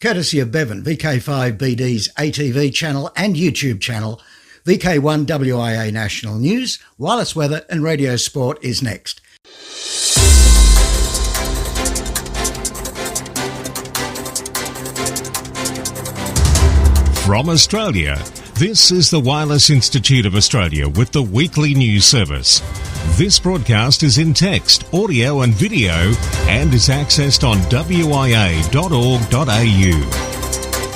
courtesy of Bevan, VK5BD's ATV channel and YouTube channel. VK1 WIA National News, wireless weather and radio sport is next. From Australia, this is the Wireless Institute of Australia with the weekly news service. This broadcast is in text, audio and video and is accessed on wia.org.au.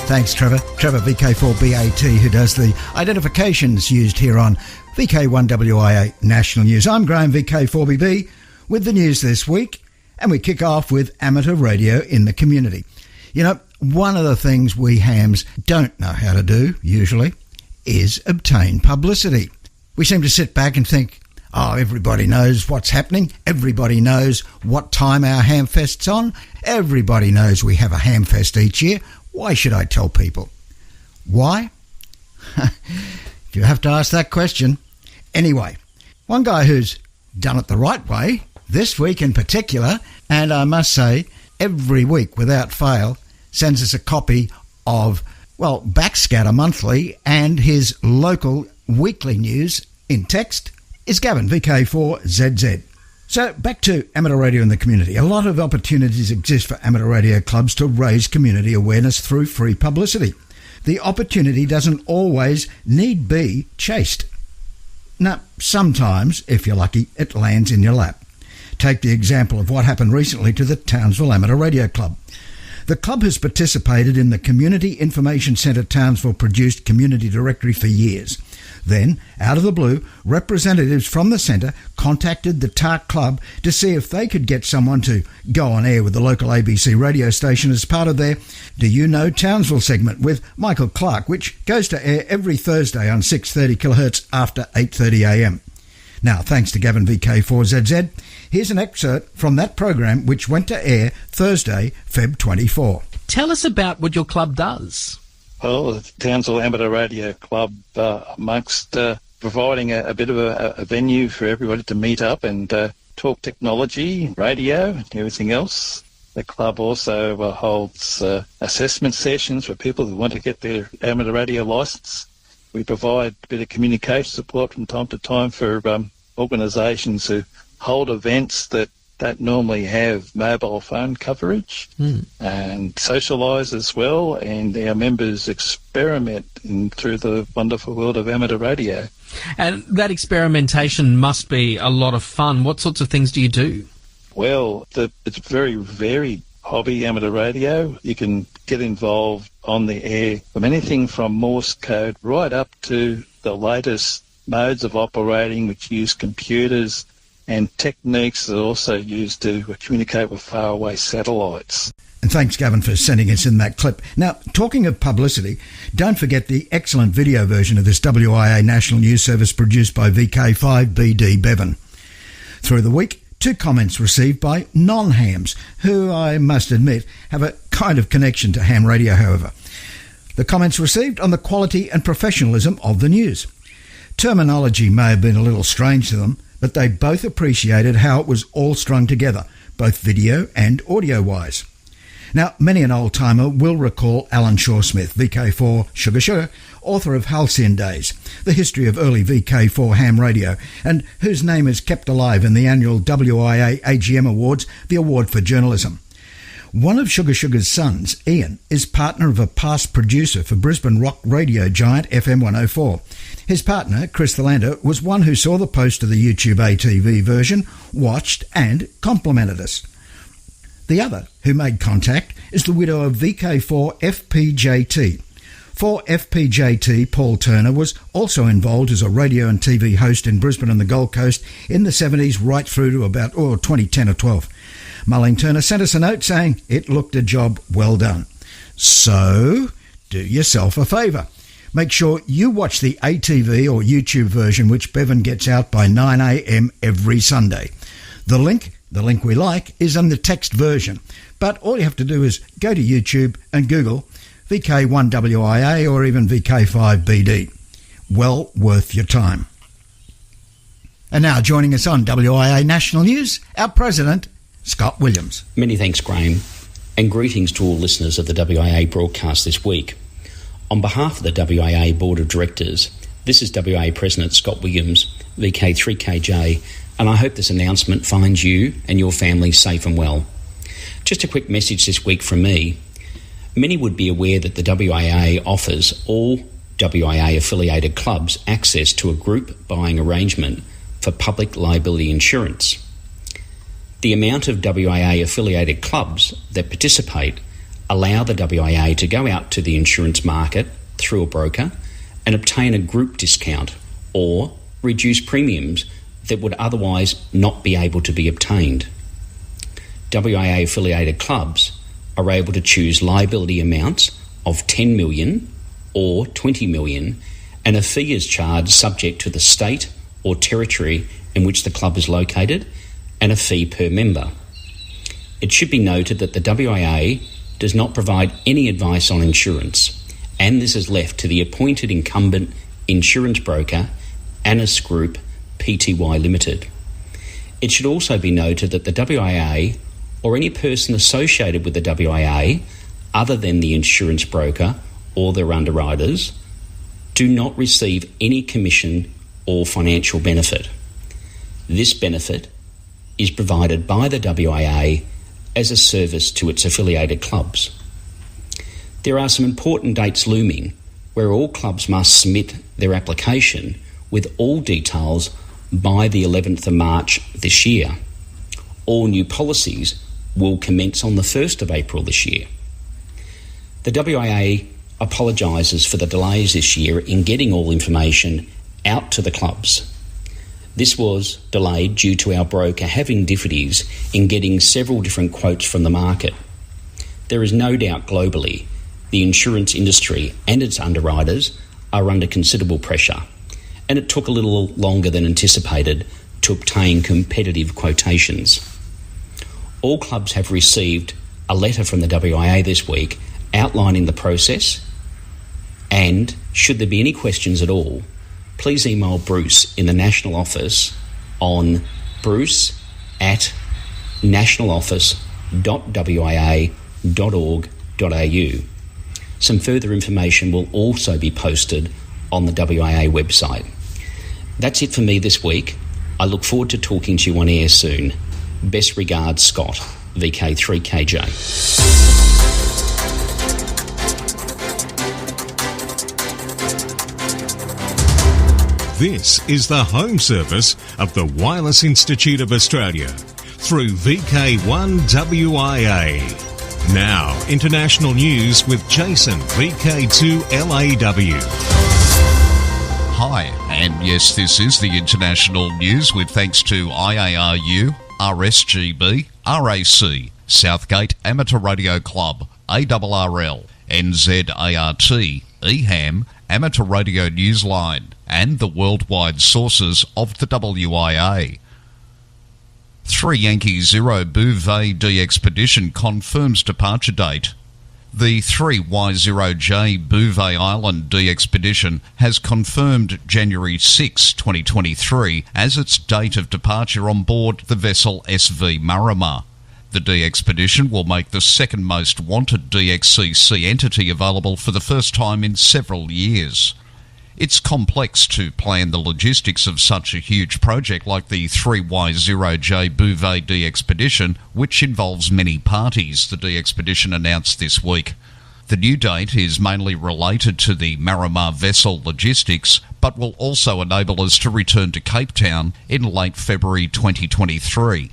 Thanks, Trevor. Trevor, VK4BAT, who does the identifications used here on VK1WIA National News. I'm Graham, VK4BB, with the news this week, and we kick off with amateur radio in the community. You know, one of the things we hams don't know how to do, usually, is obtain publicity. We seem to sit back and think, oh, everybody knows what's happening. Everybody knows what time our Hamfest's on. Everybody knows we have a Hamfest each year. Why should I tell people? Why? You have to ask that question. Anyway, one guy who's done it the right way, this week in particular, and I must say, every week without fail, sends us a copy of, well, Backscatter Monthly and his local weekly news in text, is Gavin, VK4ZZ. So back to amateur radio in the community. A lot of opportunities exist for amateur radio clubs to raise community awareness through free publicity. The opportunity doesn't always need be chased. Now, sometimes, if you're lucky, it lands in your lap. Take the example of what happened recently to the Townsville Amateur Radio Club. The club has participated in the Community Information Centre Townsville produced community directory for years. Then, out of the blue, representatives from the centre contacted the TARC club to see if they could get someone to go on air with the local ABC radio station as part of their Do You Know Townsville segment with Michael Clark, which goes to air every Thursday on 630 kHz after 8:30am. Now, thanks to Gavin, VK4ZZ, here's an excerpt from that program which went to air Thursday, Feb 24. Tell us about what your club does. Well, the Townsville Amateur Radio Club, amongst providing a bit of a venue for everybody to meet up and talk technology, radio, and everything else. The club also holds assessment sessions for people who want to get their amateur radio licence. We provide a bit of communication support from time to time for organisations who hold events that normally have mobile phone coverage and socialise as well, and our members experiment through the wonderful world of amateur radio. And that experimentation must be a lot of fun. What sorts of things do you do? Well, it's very varied hobby, amateur radio. You can get involved on the air from anything from Morse code right up to the latest modes of operating which use computers and techniques that are also used to communicate with faraway satellites. And thanks, Gavin, for sending us in that clip. Now, talking of publicity, don't forget the excellent video version of this WIA National News Service produced by VK5BD Bevan. Through the week, 2 comments received by non-hams, who I must admit have a kind of connection to ham radio, however. The comments received on the quality and professionalism of the news. Terminology may have been a little strange to them, but they both appreciated how it was all strung together, both video and audio-wise. Now, many an old-timer will recall Alan Shaw-Smith, VK4 Sugar Sugar, author of Halcyon Days, the history of early VK4 ham radio, and whose name is kept alive in the annual WIA AGM Awards, the Award for Journalism. One of Sugar Sugar's sons, Ian, is partner of a past producer for Brisbane rock radio giant FM 104. His partner, Chris Thalander, was one who saw the post of the YouTube ATV version, watched and complimented us. The other who made contact is the widow of VK4 FPJT. For FPJT, Paul Turner was also involved as a radio and TV host in Brisbane and the Gold Coast in the 70s right through to about 2010 or 12. Mulling Turner sent us a note saying it looked a job well done. So, do yourself a favour. Make sure you watch the ATV or YouTube version which Bevan gets out by 9 a.m. every Sunday. The link we like, is in the text version, but all you have to do is go to YouTube and Google VK1WIA or even VK5BD. Well worth your time. And now joining us on WIA National News, our President, Scott Williams. Many thanks, Graham. and greetings to all listeners of the WIA broadcast this week. On behalf of the WIA Board of Directors, this is WIA President Scott Williams, VK3KJ, and I hope this announcement finds you and your family safe and well. Just a quick message this week from me. Many would be aware that the WIA offers all WIA-affiliated clubs access to a group buying arrangement for public liability insurance. The amount of WIA-affiliated clubs that participate allow the WIA to go out to the insurance market through a broker and obtain a group discount or reduce premiums that would otherwise not be able to be obtained. WIA-affiliated clubs are able to choose liability amounts of 10 million or 20 million, and a fee is charged subject to the state or territory in which the club is located, and a fee per member. It should be noted that the WIA does not provide any advice on insurance, and this is left to the appointed incumbent insurance broker, Annis Group Pty Limited. It should also be noted that the WIA or any person associated with the WIA, other than the insurance broker or their underwriters, do not receive any commission or financial benefit. This benefit is provided by the WIA as a service to its affiliated clubs. There are some important dates looming where all clubs must submit their application with all details by the 11th of March this year. All new policies will commence on the 1st of April this year. The WIA apologises for the delays this year in getting all information out to the clubs. This was delayed due to our broker having difficulties in getting several different quotes from the market. There is no doubt globally the insurance industry and its underwriters are under considerable pressure, and it took a little longer than anticipated to obtain competitive quotations. All clubs have received a letter from the WIA this week outlining the process, and should there be any questions at all, please email Bruce in the National Office on bruce@nationaloffice.wia.org.au. Some further information will also be posted on the WIA website. That's it for me this week. I look forward to talking to you on air soon. Best regards, Scott, VK3KJ. This is the home service of the Wireless Institute of Australia through VK1WIA. Now, international news with Jason, VK2LAW. Hi, and yes, this is the international news with thanks to IARU, RSGB, RAC, Southgate Amateur Radio Club, ARRL, NZART, EHAM, Amateur Radio Newsline, and the worldwide sources of the WIA. 3 Yankee Zero Bouvet D expedition confirms departure date. The 3Y0J Bouvet Island D expedition has confirmed January 6, 2023 as its date of departure on board the vessel SV Marama. The D expedition will make the second most wanted DXCC entity available for the first time in several years. It's complex to plan the logistics of such a huge project like the 3Y0J Bouvet D expedition, which involves many parties, the D expedition announced this week. The new date is mainly related to the Marama vessel logistics, but will also enable us to return to Cape Town in late February 2023.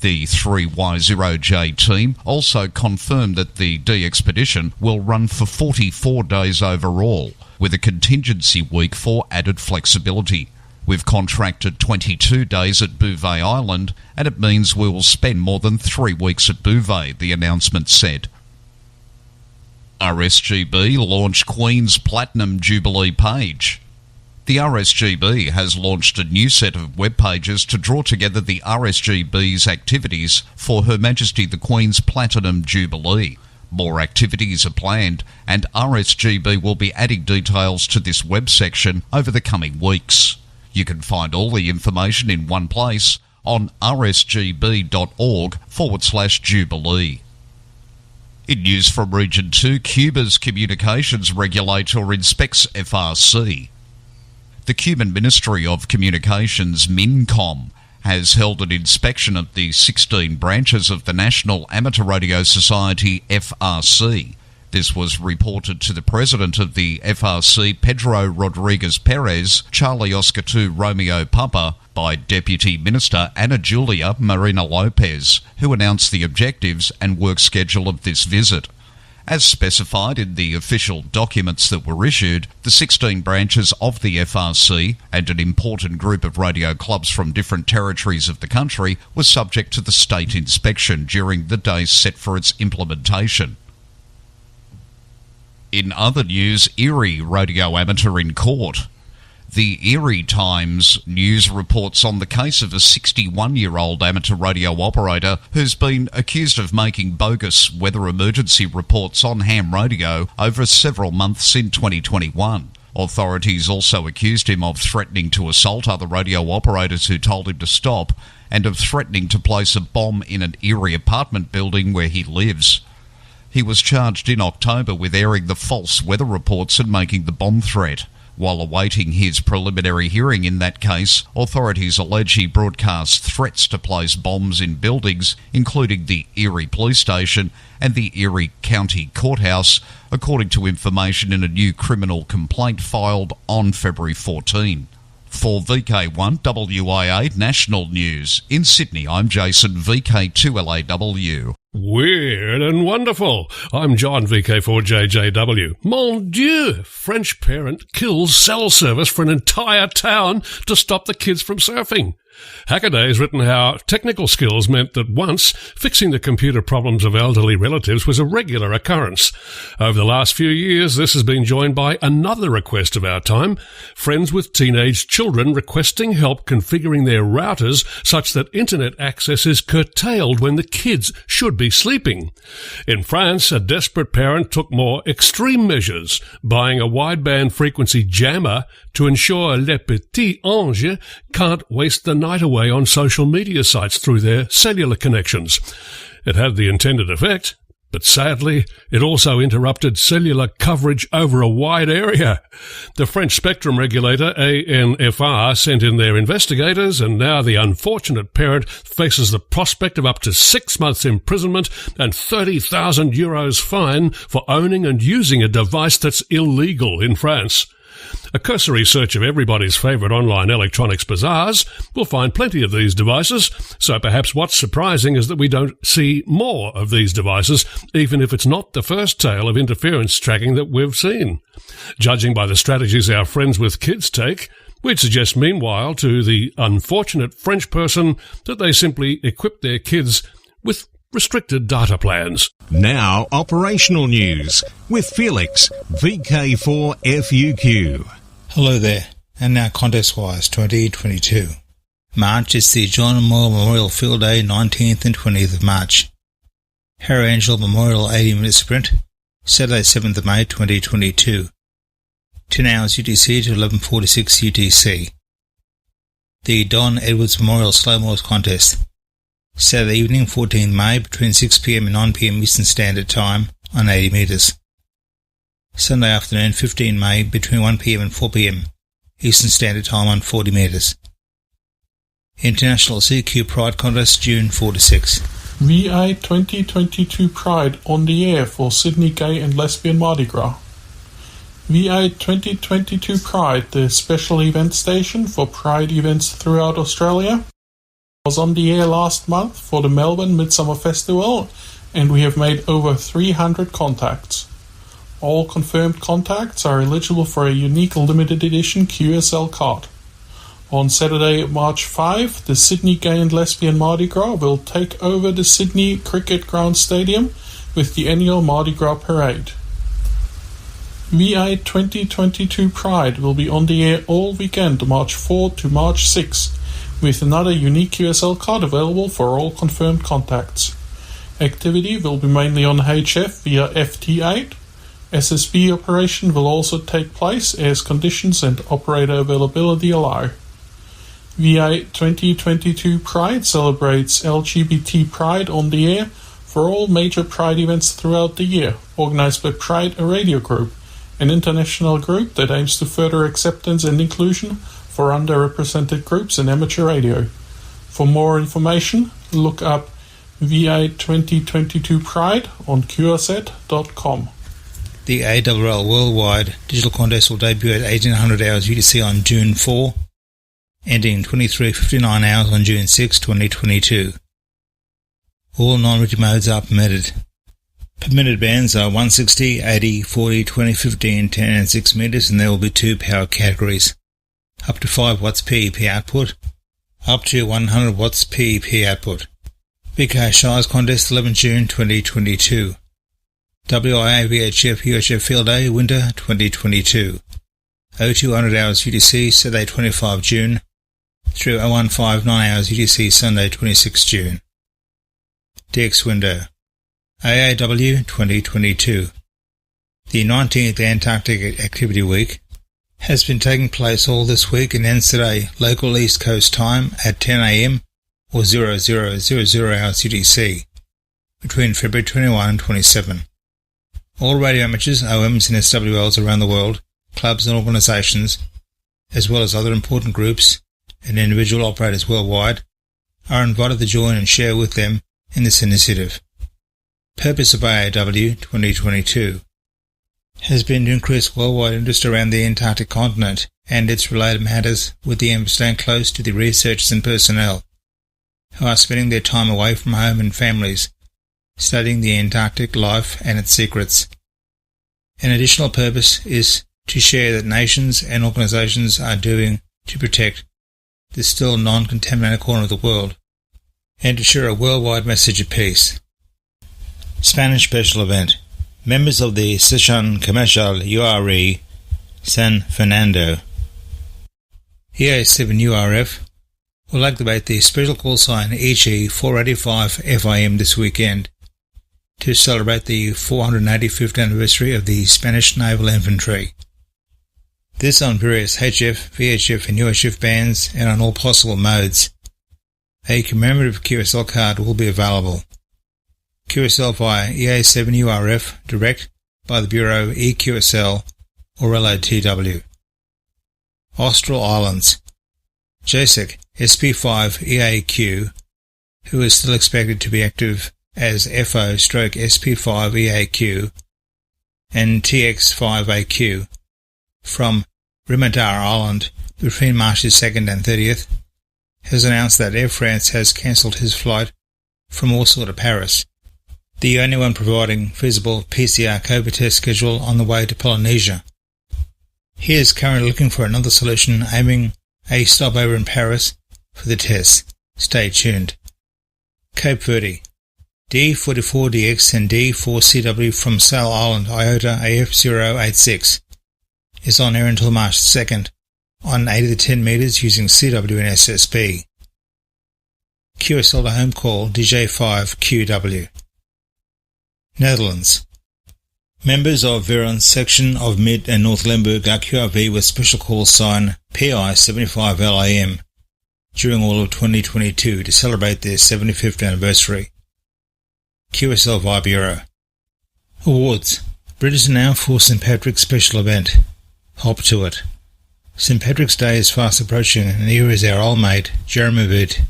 The 3Y0J team also confirmed that the D expedition will run for 44 days overall, with a contingency week for added flexibility. We've contracted 22 days at Bouvet Island, and it means we will spend more than 3 weeks at Bouvet, the announcement said. RSGB launched Queen's Platinum Jubilee page. The RSGB has launched a new set of web pages to draw together the RSGB's activities for Her Majesty the Queen's Platinum Jubilee. More activities are planned, and RSGB will be adding details to this web section over the coming weeks. You can find all the information in one place on rsgb.org/Jubilee. In news from Region 2, Cuba's communications regulator inspects FRC. The Cuban Ministry of Communications, MINCOM, has held an inspection of the 16 branches of the National Amateur Radio Society, FRC. This was reported to the president of the FRC, Pedro Rodriguez Perez, Charlie Oscar II Romeo Papa, by Deputy Minister Ana Julia Marina Lopez, who announced the objectives and work schedule of this visit. As specified in the official documents that were issued, the 16 branches of the FRC and an important group of radio clubs from different territories of the country were subject to the state inspection during the days set for its implementation. In other news, Erie radio amateur in court. The Erie Times news reports on the case of a 61-year-old amateur radio operator who's been accused of making bogus weather emergency reports on ham radio over several months in 2021. Authorities also accused him of threatening to assault other radio operators who told him to stop and of threatening to place a bomb in an Erie apartment building where he lives. He was charged in October with airing the false weather reports and making the bomb threat. While awaiting his preliminary hearing in that case, authorities allege he broadcast threats to place bombs in buildings, including the Erie Police Station and the Erie County Courthouse, according to information in a new criminal complaint filed on February 14. For VK1WIA National News, in Sydney, I'm Jason, VK2LAW. Weird and wonderful. I'm John, VK4JJW. Mon Dieu! French parent kills cell service for an entire town to stop the kids from surfing. Hackaday has written how technical skills meant that once fixing the computer problems of elderly relatives was a regular occurrence. Over the last few years, this has been joined by another request of our time, friends with teenage children requesting help configuring their routers such that internet access is curtailed when the kids should be sleeping. In France, a desperate parent took more extreme measures, buying a wideband frequency jammer to ensure les petits anges can't waste the night away on social media sites through their cellular connections. It had the intended effect, but sadly, it also interrupted cellular coverage over a wide area. The French spectrum regulator, ANFR, sent in their investigators, and now the unfortunate parent faces the prospect of up to 6 months imprisonment and €30,000 fine for owning and using a device that's illegal in France. A cursory search of everybody's favourite online electronics bazaars will find plenty of these devices, so perhaps what's surprising is that we don't see more of these devices, even if it's not the first tale of interference tracking that we've seen. Judging by the strategies our friends with kids take, we'd suggest meanwhile to the unfortunate French person that they simply equip their kids with restricted data plans. Now, operational news with Felix, VK4FUQ. Hello there, and now contest-wise 2022. March is the John Moore Memorial Field Day, 19th and 20th of March. Harry Angel Memorial 80-minute sprint, Saturday 7th of May 2022. 10 hours UTC to 11:46 UTC. The Don Edwards Memorial Slow Morse Contest, Saturday evening 14th May between 6 p.m. and 9 p.m. Eastern Standard Time on 80 metres. Sunday afternoon 15 May between 1 p.m. and 4 p.m. Eastern Standard Time on 40 metres. International CQ Pride Contest June 4 to 6. VA 2022 Pride on the air for Sydney Gay and Lesbian Mardi Gras. VA 2022 Pride, the special event station for Pride events throughout Australia, was on the air last month for the Melbourne Midsummer Festival, and we have made over 300 contacts. All confirmed contacts are eligible for a unique limited edition QSL card. On Saturday, March 5, the Sydney Gay and Lesbian Mardi Gras will take over the Sydney Cricket Ground Stadium with the annual Mardi Gras Parade. VA 2022 Pride will be on the air all weekend, March 4 to March 6, with another unique QSL card available for all confirmed contacts. Activity will be mainly on HF via FT8. SSB operation will also take place as conditions and operator availability allow. VA 2022 Pride celebrates LGBT Pride on the air for all major Pride events throughout the year, organized by Pride Radio Group, an international group that aims to further acceptance and inclusion for underrepresented groups in amateur radio. For more information, look up VA 2022 Pride on QRZ.com. The Awrl Worldwide Digital Contest will debut at 1800 hours UTC on June 4, ending 23:59 hours on June 6, 2022. All non-rigid modes are permitted. Permitted bands are 160, 80, 40, 20, 15, 10 and 6 meters, and there will be 2 power categories. Up to 5 watts PEP output, up to 100 watts PEP output. VK Shires Contest 11 June 2022. WIA VHF UHF Field Day Winter 2022. 0200 hours UTC Saturday 25 June through 0159 hours UTC Sunday 26 June. DX window. AAW 2022. The 19th Antarctic Activity Week has been taking place all this week and ends today local East Coast time at 10 a.m. or 0000 hours UTC between February 21 and 27. All radio amateurs, OMs and SWLs around the world, clubs and organisations, as well as other important groups and individual operators worldwide, are invited to join and share with them in this initiative. Purpose of AAW 2022 has been to increase worldwide interest around the Antarctic continent and its related matters, with the aim of staying close to the researchers and personnel who are spending their time away from home and families studying the Antarctic life and its secrets. An additional purpose is to share that nations and organisations are doing to protect the still non-contaminated corner of the world, and to share a worldwide message of peace. Spanish special event. Members of the Session Comercial URE San Fernando EA7 URF will activate the special call sign EG 485 FIM this weekend to celebrate the 485th anniversary of the Spanish Naval Infantry. This on various HF, VHF and UHF bands and on all possible modes. A commemorative QSL card will be available. QSL via EA7 URF direct by the Bureau EQSL or LOTW. Austral Islands. JSEC SP5 EAQ, who is still expected to be active as FO/SP5 EAQ and TX5AQ from Rimadar Island between March 2nd and 30th, has announced that Air France has cancelled his flight from Warsaw to Paris, the only one providing feasible PCR COVID test schedule on the way to Polynesia. He is currently looking for another solution, aiming a stopover in Paris for the test. Stay tuned. Cape Verde. D44DX and D4CW from Sail Island IOTA AF086 is on air until March 2nd on 8 to 10 metres using CW and SSB. QSL to home call DJ5QW. Netherlands. Members of Veron's section of Mid and North Limburg are QRV with special call sign PI75LAM during all of 2022 to celebrate their 75th anniversary. QSL via Bureau. Awards. British now for St Patrick's special event. Hop to it. St Patrick's Day is fast approaching, and here is our old mate, Jeremy Boot,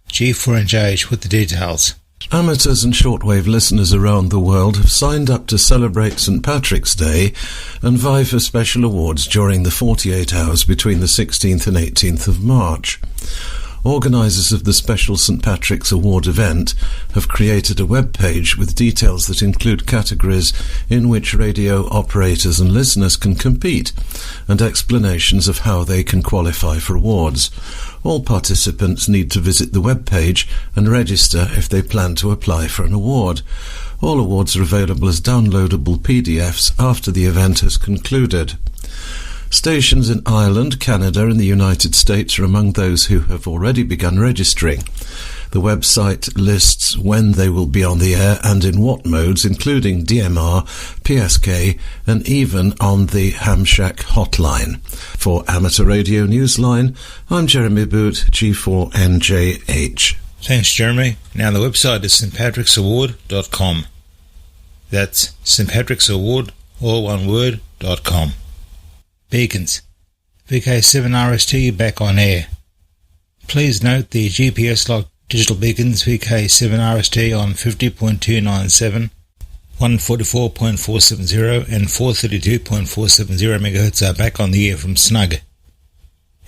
G4NJH, with the details. Amateurs and shortwave listeners around the world have signed up to celebrate St Patrick's Day and vie for special awards during the 48 hours between the 16th and 18th of March. Organisers of the special St Patrick's Award event have created a web page with details that include categories in which radio operators and listeners can compete and explanations of how they can qualify for awards. All participants need to visit the web page and register if they plan to apply for an award. All awards are available as downloadable PDFs after the event has concluded. Stations in Ireland, Canada and the United States are among those who have already begun registering. The website lists when they will be on the air and in what modes, including DMR, PSK and even on the Ham Shack hotline. For Amateur Radio Newsline, I'm Jeremy Boot, G4NJH. Thanks, Jeremy. Now the website is stpatricksaward.com. That's stpatricksaward, all one word, .com. Beacons. VK7RST back on air. Please note the GPS-locked digital beacons VK7RST on 50.297, 144.470 and 432.470 MHz are back on the air from Snug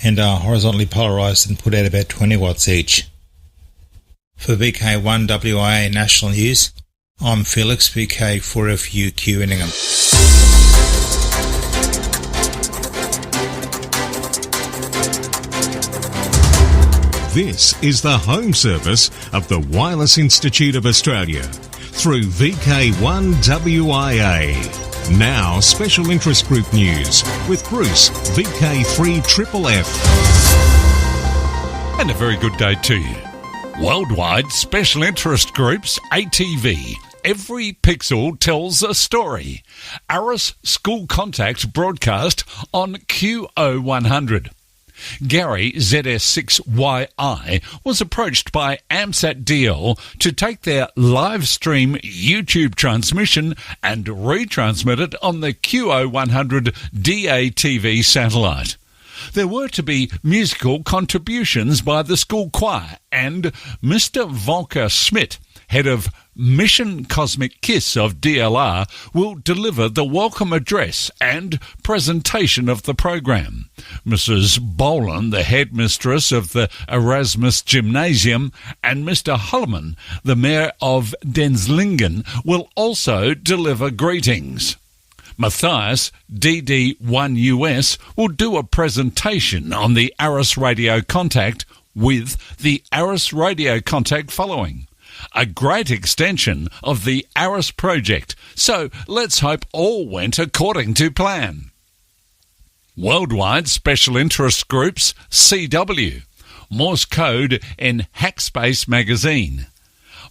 and are horizontally polarised and put out about 20 watts each. For VK1WIA National News, I'm Felix, VK4FUQ Inningham. This is the home service of the Wireless Institute of Australia through VK1WIA. Now, Special Interest Group News with Bruce, VK3FFF. And a very good day to you. Worldwide Special Interest Groups, ATV. Every pixel tells a story. Awrl School Contact broadcast on QO100. Gary, ZS6YI, was approached by AMSAT DL to take their live stream YouTube transmission and retransmit it on the QO100 DATV satellite. There were to be musical contributions by the school choir, and Mr. Volker Schmidt, head of Mission Cosmic Kiss of DLR, will deliver the welcome address and presentation of the program. Mrs. Boland, the headmistress of the Erasmus Gymnasium, and Mr. Hulleman, the mayor of Denslingen, will also deliver greetings. Matthias, DD1US, will do a presentation on the Awrl Radio Contact with the Awrl Radio Contact following. A great extension of the Awrl project, so let's hope all went according to plan. Worldwide Special Interest Groups, CW. Morse code in Hackspace magazine.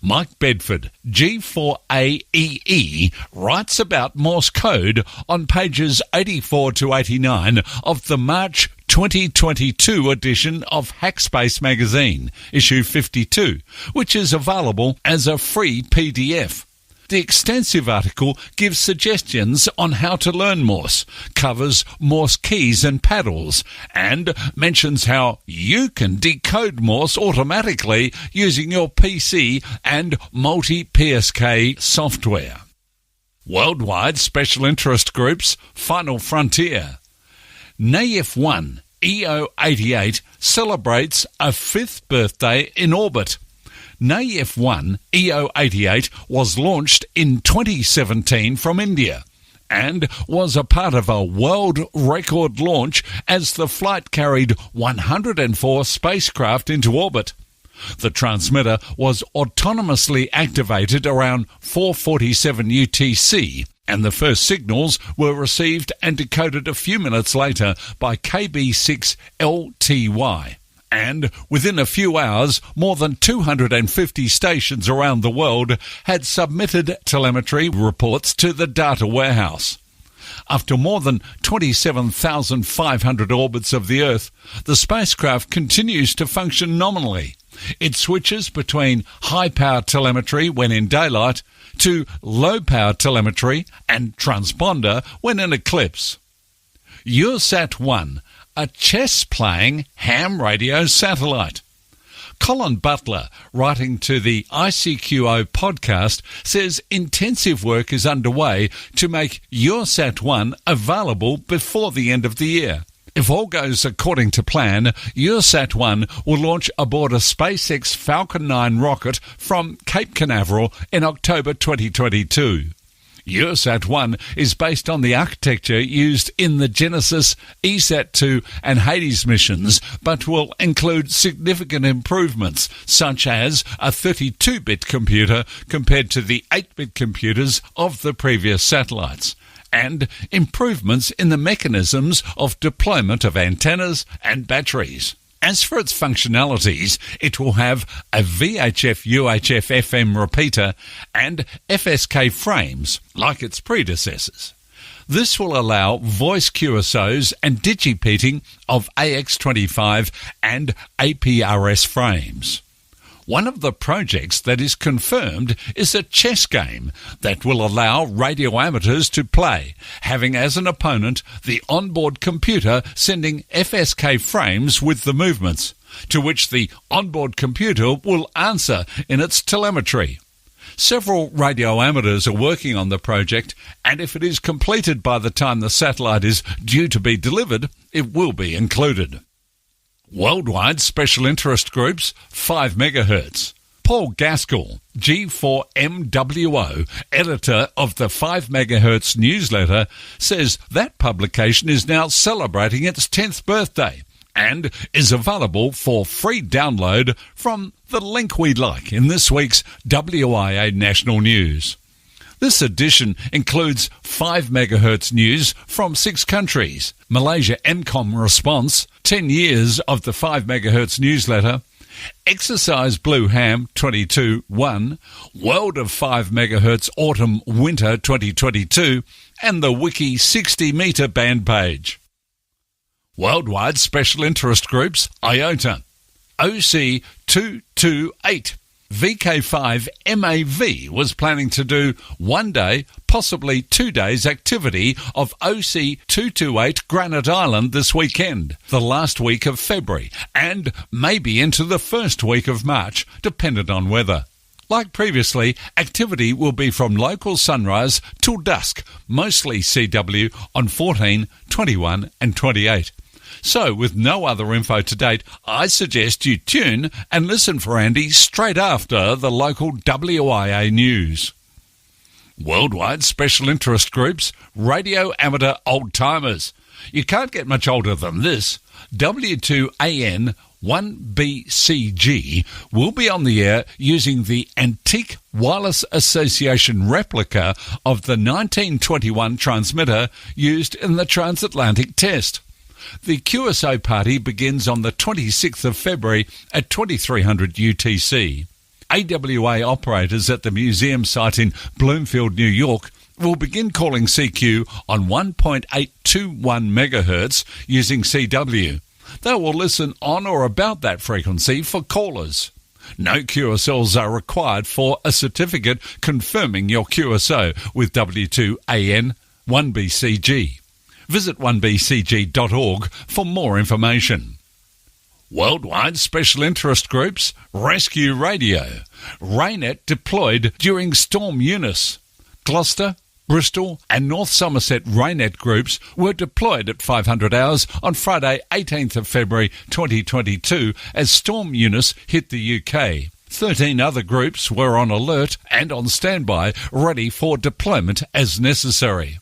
Mike Bedford, G4AEE, writes about Morse code on pages 84 to 89 of the March 2022 edition of Hackspace magazine, issue 52, which is available as a free PDF. The extensive article gives suggestions on how to learn Morse, covers Morse keys and paddles, and mentions how you can decode Morse automatically using your PC and multi-PSK software. Worldwide Special Interest Groups, Final Frontier. NAIF-1 EO88 celebrates a 5th birthday in orbit. NAIF-1 EO88 was launched in 2017 from India and was a part of a world record launch as the flight carried 104 spacecraft into orbit. The transmitter was autonomously activated around 4:47 UTC, and the first signals were received and decoded a few minutes later by KB6LTY. And within a few hours, more than 250 stations around the world had submitted telemetry reports to the data warehouse. After more than 27,500 orbits of the Earth, the spacecraft continues to function nominally. It switches between high-power telemetry when in daylight to low-power telemetry and transponder when in eclipse. Ursat-1, a chess-playing ham radio satellite. Colin Butler, writing to the ICQO podcast, says intensive work is underway to make Ursat-1 available before the end of the year. If all goes according to plan, Ursat-1 will launch aboard a SpaceX Falcon 9 rocket from Cape Canaveral in October 2022. Ursat-1 is based on the architecture used in the Genesis, ESAT-2 and Hades missions, but will include significant improvements, such as a 32-bit computer compared to the 8-bit computers of the previous satellites, and improvements in the mechanisms of deployment of antennas and batteries. As for its functionalities, it will have a VHF-UHF FM repeater and FSK frames, like its predecessors. This will allow voice QSOs and digipeating of AX25 and APRS frames. One of the projects that is confirmed is a chess game that will allow radio amateurs to play, having as an opponent the onboard computer sending FSK frames with the movements, to which the onboard computer will answer in its telemetry. Several radio amateurs are working on the project, and if it is completed by the time the satellite is due to be delivered, it will be included. Worldwide special interest groups, 5 MHz. Paul Gaskell, G4MWO, editor of the 5 MHz newsletter, says that publication is now celebrating its 10th birthday and is available for free download from the link we like in this week's WIA National News. This edition includes 5 MHz news from 6 countries, Malaysia MCOM response, 10 years of the 5 MHz newsletter, Exercise Blue Ham 22-1, World of 5 MHz Autumn Winter 2022, and the Wiki 60-metre band page. Worldwide special interest groups, IOTA, OC 228. VK5 MAV was planning to do 1 day, possibly 2 days activity of OC 228 Granite Island this weekend, the last week of February, and maybe into the first week of March, dependent on weather. Like previously, activity will be from local sunrise till dusk, mostly CW on 14, 21 and 28. So, with no other info to date, I suggest you tune and listen for Andy straight after the local WIA news. Worldwide special interest groups, radio amateur old-timers. You can't get much older than this. W2AN 1BCG will be on the air using the Antique Wireless Association replica of the 1921 transmitter used in the transatlantic test. The QSO party begins on the 26th of February at 2300 UTC. AWA operators at the museum site in Bloomfield, New York, will begin calling CQ on 1.821 MHz using CW. They will listen on or about that frequency for callers. No QSLs are required for a certificate confirming your QSO with W2AN 1BCG. Visit 1bcg.org for more information. Worldwide special interest groups, Rescue Radio. Raynet deployed during Storm Eunice. Gloucester, Bristol and North Somerset Raynet groups were deployed at 500 hours on Friday 18th of February 2022 as Storm Eunice hit the UK. 13 other groups were on alert and on standby, ready for deployment as necessary.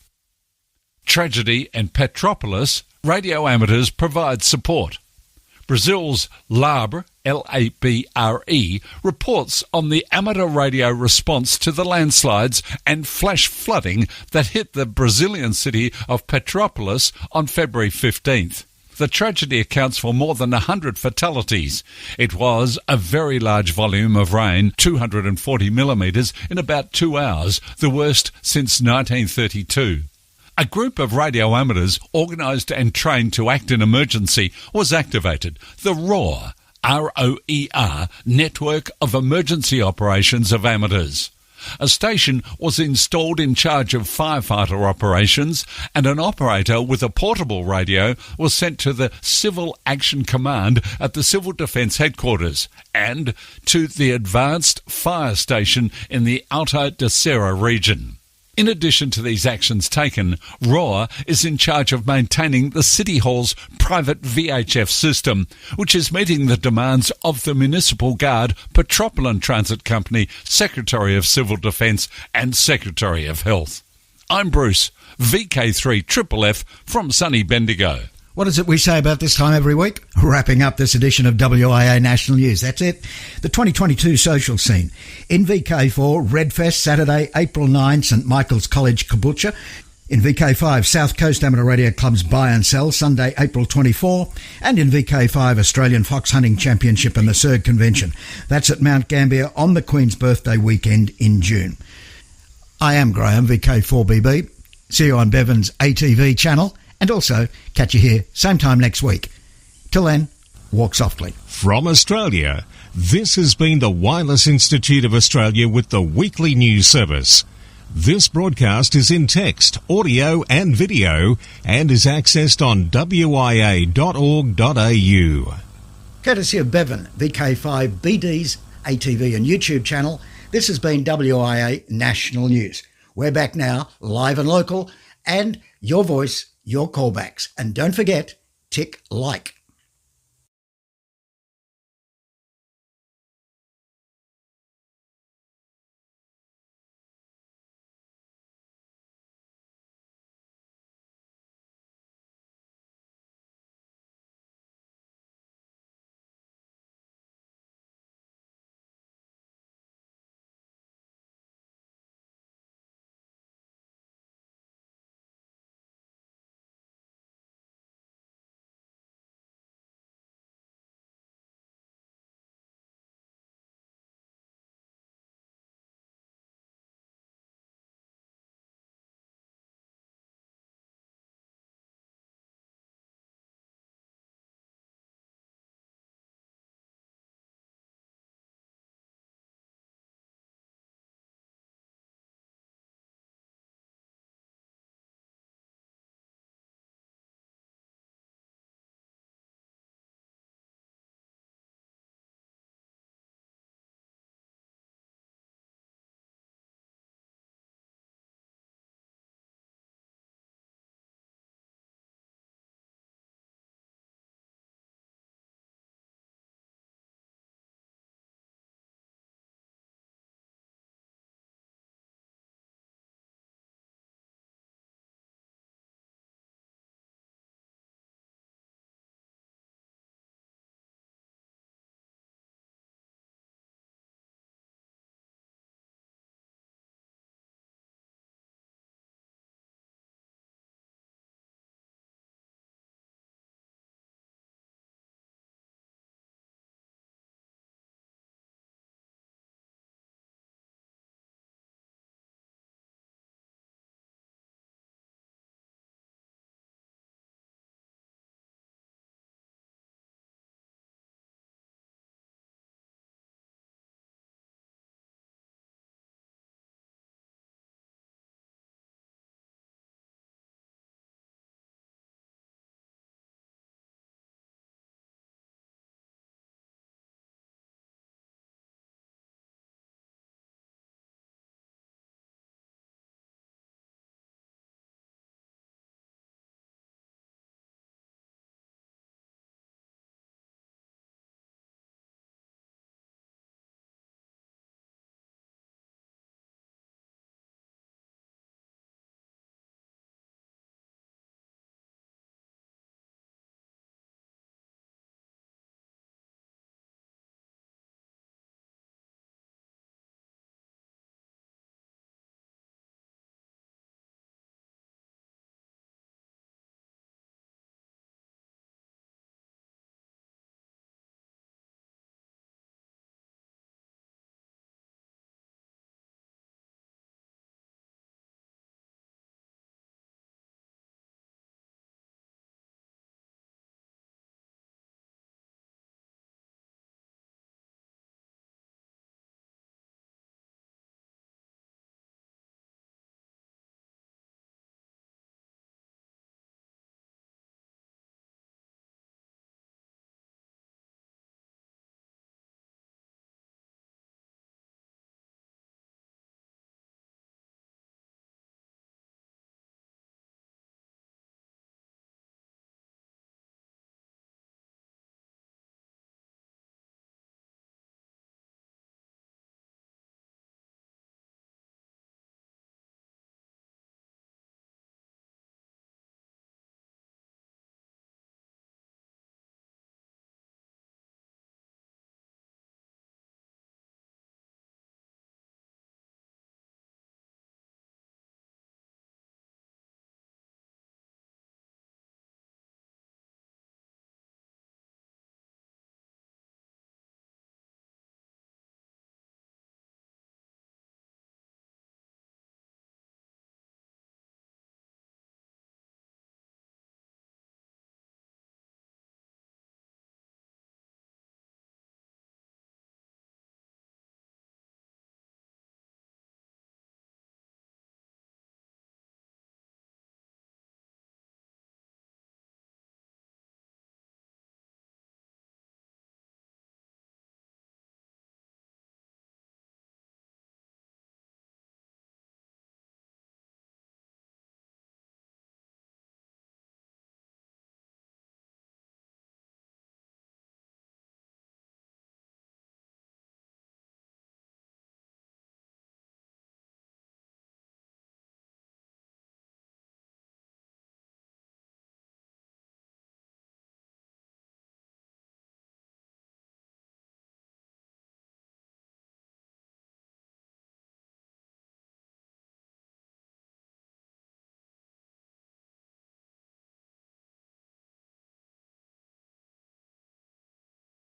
Tragedy and Petropolis, radio amateurs provide support. Brazil's LABRE, L-A-B-R-E, reports on the amateur radio response to the landslides and flash flooding that hit the Brazilian city of Petropolis on February 15th. The tragedy accounts for more than 100 fatalities. It was a very large volume of rain, 240 millimetres, in about 2 hours, the worst since 1932. A group of radio amateurs organised and trained to act in emergency was activated. The ROER, R-O-E-R, Network of Emergency Operations of Amateurs. A station was installed in charge of firefighter operations, and an operator with a portable radio was sent to the Civil Action Command at the Civil Defence Headquarters and to the Advanced Fire Station in the Alto da Serra region. In addition to these actions taken, ROER is in charge of maintaining the City Hall's private VHF system, which is meeting the demands of the Municipal Guard, Petropolitan Transit Company, Secretary of Civil Defence and Secretary of Health. I'm Bruce, VK3FFF from sunny Bendigo. What is it we say about this time every week? Wrapping up this edition of WIA National News. That's it. The 2022 social scene. In VK4, Redfest, Saturday, April 9, St Michael's College, Caboolture. In VK5, South Coast Amateur Radio Club's Buy and Sell, Sunday, April 24. And in VK5, Australian Fox Hunting Championship and the SERG Convention. That's at Mount Gambier on the Queen's birthday weekend in June. I am Graham, VK4BB. See you on Bevan's ATV channel. And also, catch you here, same time next week. Till then, walk softly. From Australia, This has been the Wireless Institute of Australia with the weekly news service. This broadcast is in text, audio and video and is accessed on wia.org.au. Courtesy of Bevan, VK5BD's ATV and YouTube channel, this has been WIA National News. We're back now, live and local, and your voice, your callbacks. And don't forget, tick like.